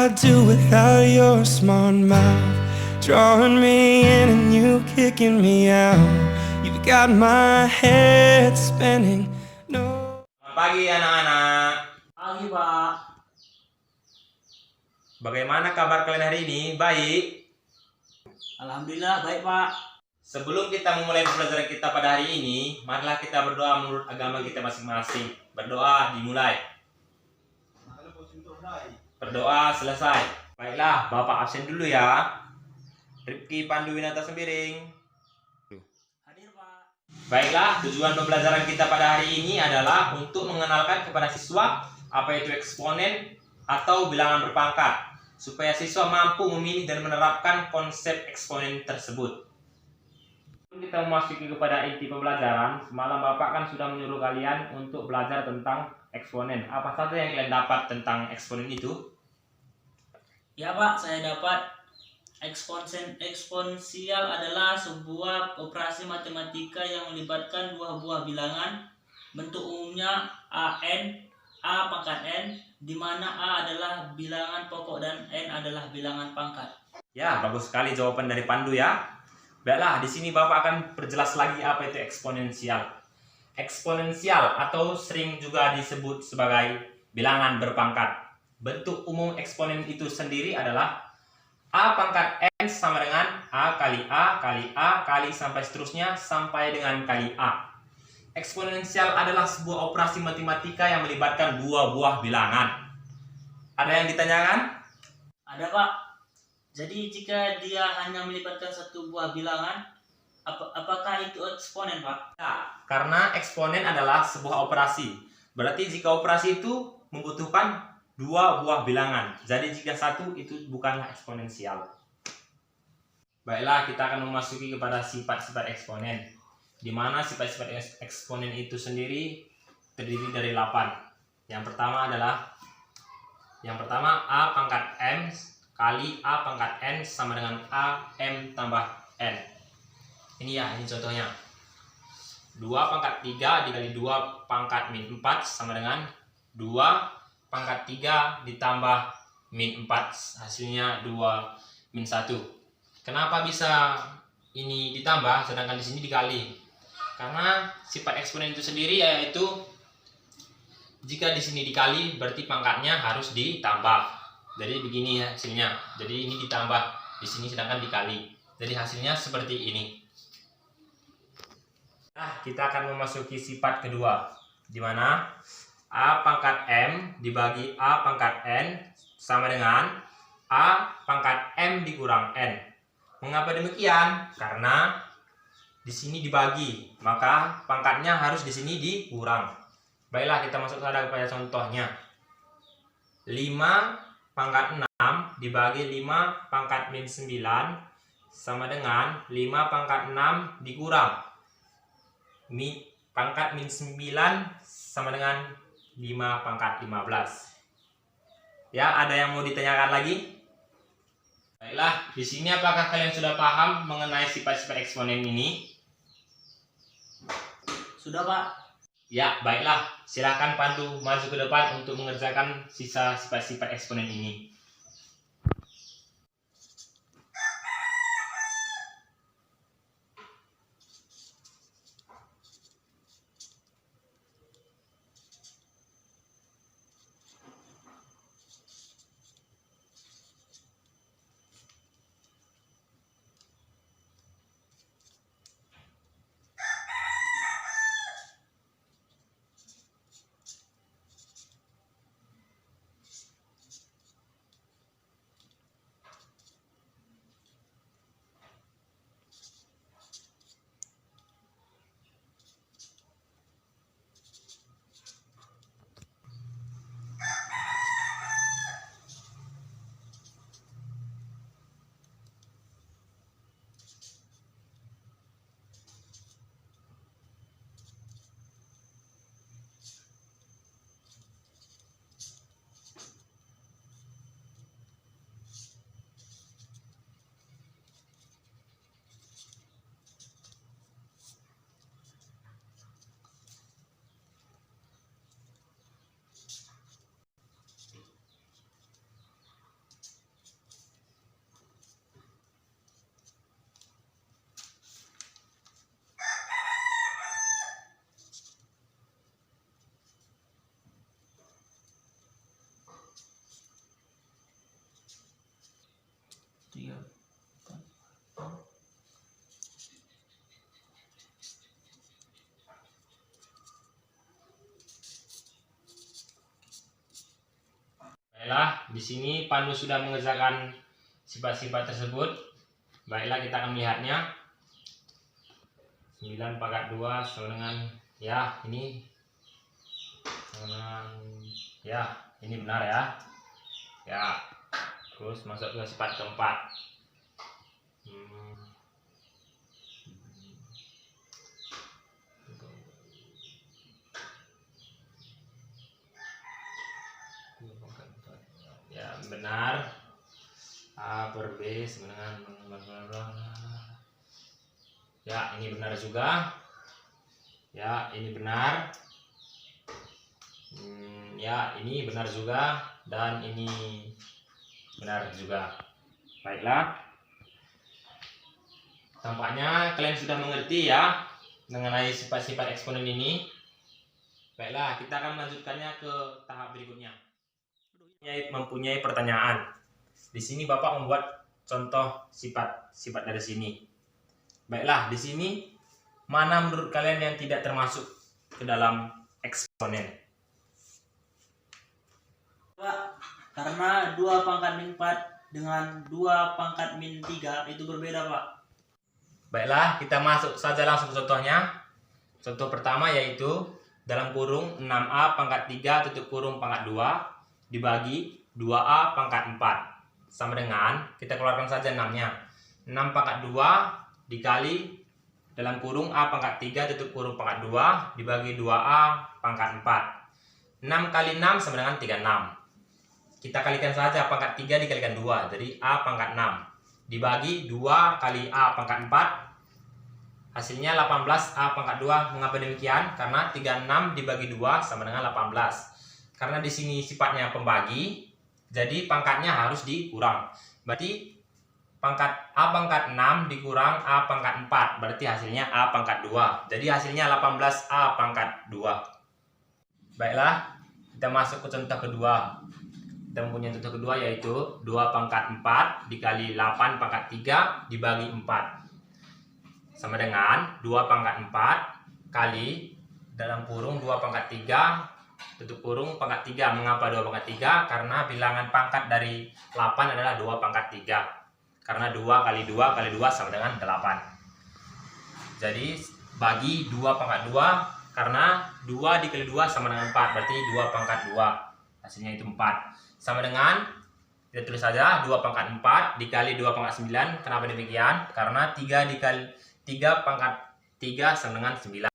I'd do without your smart mouth, drawing me in and you kicking me out. You've got my head spinning. No. Selamat pagi anak-anak. Pagi, Pak. Bagaimana kabar kalian hari ini? Baik? Alhamdulillah baik, Pak. Sebelum kita memulai pembelajaran kita pada hari ini, marilah kita berdoa menurut agama kita masing-masing. Berdoa dimulai. Berdoa selesai. Baiklah, Bapak absen dulu ya. Rifki Pandu Winata Sembiring. Hadir, Pak. Baiklah, tujuan pembelajaran kita pada hari ini adalah untuk mengenalkan kepada siswa apa itu eksponen atau bilangan berpangkat, supaya siswa mampu memilih dan menerapkan konsep eksponen tersebut. Sebelum kita memasuki kepada inti pembelajaran, semalam Bapak kan sudah menyuruh kalian untuk belajar tentang eksponen. Apa saja yang kalian dapat tentang eksponen itu? Ya, Pak, saya dapat eksponensial adalah sebuah operasi matematika yang melibatkan dua buah bilangan. Bentuk umumnya A pangkat n, di mana A adalah bilangan pokok dan n adalah bilangan pangkat. Ya, bagus sekali jawaban dari Pandu ya. Baiklah, di sini Bapak akan perjelas lagi apa itu eksponensial. Eksponensial atau sering juga disebut sebagai bilangan berpangkat. Bentuk umum eksponen itu sendiri adalah A pangkat n sama dengan A kali A kali A kali sampai seterusnya sampai dengan kali A. Eksponensial adalah sebuah operasi matematika yang melibatkan dua buah bilangan. Ada yang ditanyakan? Ada, Pak. Jadi jika dia hanya melibatkan satu buah bilangan, apakah itu eksponen, Pak? Ya, karena eksponen adalah sebuah operasi. Berarti jika operasi itu membutuhkan dua buah bilangan. Jadi jika satu itu bukanlah eksponensial. Baiklah, kita akan memasuki kepada sifat-sifat eksponen. Di mana sifat-sifat eksponen itu sendiri terdiri dari 8. Yang pertama A pangkat m kali A pangkat n sama dengan A m tambah n. Ini contohnya. 2 pangkat 3 dikali 2 pangkat min 4 sama dengan 2 pangkat 3 ditambah min 4, hasilnya 2 min 1. Kenapa bisa ini ditambah sedangkan di sini dikali? Karena sifat eksponen itu sendiri yaitu jika di sini dikali berarti pangkatnya harus ditambah. Jadi begini hasilnya. Jadi ini ditambah di sini sedangkan dikali. Jadi hasilnya seperti ini. Nah, kita akan memasuki sifat kedua, di mana A pangkat m dibagi A pangkat n sama dengan A pangkat m dikurang n. Mengapa demikian? Karena di sini dibagi, maka pangkatnya harus di sini dikurang. Baiklah, kita masuk saja kepada contohnya. 5 pangkat 6 dibagi 5 pangkat min 9 sama dengan 5 pangkat 6 dikurang pangkat min 9 sama dengan 5 pangkat 15. Ya, ada yang mau ditanyakan lagi? Baiklah, di sini apakah kalian sudah paham mengenai sifat-sifat eksponen ini? Sudah, Pak. Ya, baiklah. Silakan Pandu maju ke depan untuk mengerjakan sisa sifat-sifat eksponen ini. Baiklah, di sini Pandu sudah mengerjakan sifat-sifat tersebut. Baiklah, kita akan melihatnya. 9 pangkat 2 sama dengan, ya ini sama dengan, ya ini benar ya. Ya, terus masuk ke sifat keempat. Ya benar. A per B sama dengan, ya ini benar juga. Ya ini benar. Ya ini benar juga, dan ini benar juga. Baiklah, tampaknya kalian sudah mengerti ya mengenai sifat-sifat eksponen ini. Baiklah, kita akan melanjutkannya ke tahap berikutnya. Mempunyai pertanyaan. Di sini Bapak membuat contoh sifat dari sini. Baiklah, di sini mana menurut kalian yang tidak termasuk ke dalam eksponen? Pak, karena 2 pangkat min 4 dengan 2 pangkat min 3 itu berbeda, Pak. Baiklah, kita masuk saja langsung ke contohnya. Contoh pertama yaitu dalam kurung 6A pangkat 3 tutup kurung pangkat 2 dibagi 2A pangkat 4 sama dengan, kita keluarkan saja 6-nya. 6 pangkat 2 dikali dalam kurung A pangkat 3 tutup kurung pangkat 2 dibagi 2A pangkat 4. 6 kali 6 sama dengan 36. Kita kalikan saja pangkat 3 dikalikan 2, jadi A pangkat 6 dibagi 2 kali A pangkat 4, hasilnya 18 A pangkat 2. Mengapa demikian? Karena 36 dibagi 2 sama dengan 18. Karena di sini sifatnya pembagi, jadi pangkatnya harus dikurang. Berarti pangkat A pangkat 6 dikurang A pangkat 4, berarti hasilnya A pangkat 2. Jadi hasilnya 18 A pangkat 2. Baiklah, kita masuk ke contoh kedua. Kita mempunyai contoh kedua yaitu 2 pangkat 4 dikali 8 pangkat 3 dibagi 4 sama dengan 2 pangkat 4 kali dalam kurung 2 pangkat 3 tutup kurung pangkat 3. Mengapa 2 pangkat 3? Karena bilangan pangkat dari 8 adalah 2 pangkat 3. Karena 2 kali 2 kali 2 sama dengan 8. Jadi bagi 2 pangkat 2, karena 2 dikali 2 sama dengan 4, berarti 2 pangkat 2. Hasilnya itu 4. Sama dengan, kita tulis saja 2 pangkat 4 dikali 2 pangkat 9. Kenapa demikian? Karena 3 dikali 3 pangkat 3 sama dengan 9.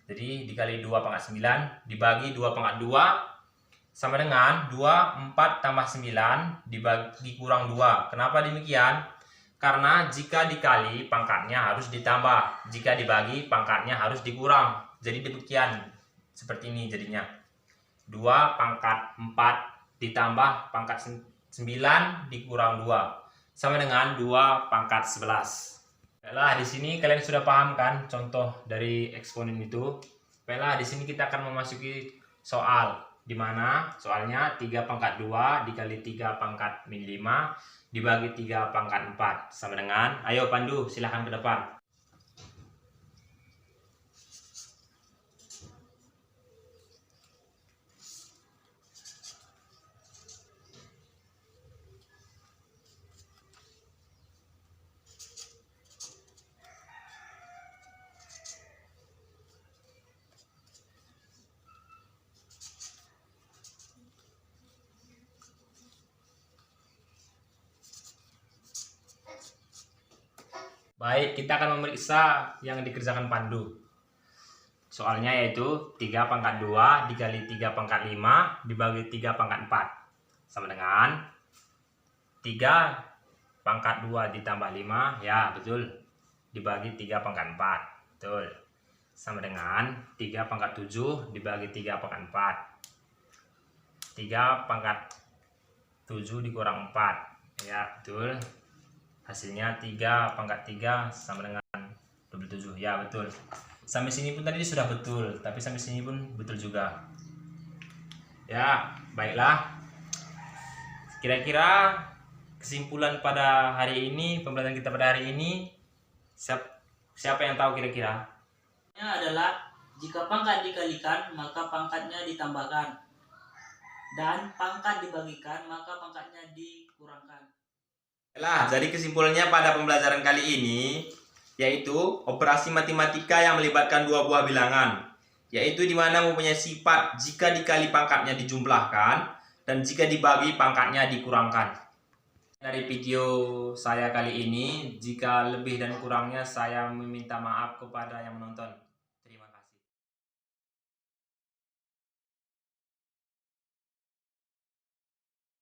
Jadi dikali 2 pangkat 9 dibagi 2 pangkat 2 sama dengan 2, 4 tambah 9 dibagi kurang 2. Kenapa demikian? Karena jika dikali pangkatnya harus ditambah, jika dibagi pangkatnya harus dikurang. Jadi demikian, seperti ini jadinya. 2 pangkat 4 ditambah pangkat 9 dikurang 2 sama dengan 2 pangkat 11. Baiklah, di sini kalian sudah paham kan contoh dari eksponen itu. Baiklah, di sini kita akan memasuki soal, di mana soalnya 3 pangkat 2 dikali 3 pangkat min 5 dibagi 3 pangkat 4 sama dengan, ayo Pandu silahkan ke depan. Baik, kita akan memeriksa yang dikerjakan Pandu. Soalnya yaitu 3 pangkat 2 dikali 3 pangkat 5 dibagi 3 pangkat 4 sama dengan 3 pangkat 2 ditambah 5, ya betul, dibagi 3 pangkat 4, betul, sama dengan 3 pangkat 7 dibagi 3 pangkat 4, 3 pangkat 7 dikurang 4, ya betul, hasilnya 3 pangkat 3 sama dengan 27, ya betul. Sampai sini pun tadi sudah betul, tapi sampai sini pun betul juga. Ya, baiklah. Kira-kira kesimpulan pada hari ini, pembelajaran kita pada hari ini, siapa yang tahu kira-kira? Adalah jika pangkat dikalikan maka pangkatnya ditambahkan. dan pangkat dibagikan, maka pangkatnya dikurangkan. Jadi kesimpulannya pada pembelajaran kali ini yaitu operasi matematika yang melibatkan dua buah bilangan, yaitu di mana mempunyai sifat jika dikali pangkatnya dijumlahkan dan jika dibagi pangkatnya dikurangkan. Dari video saya kali ini, jika lebih dan kurangnya saya meminta maaf kepada yang menonton. Terima kasih.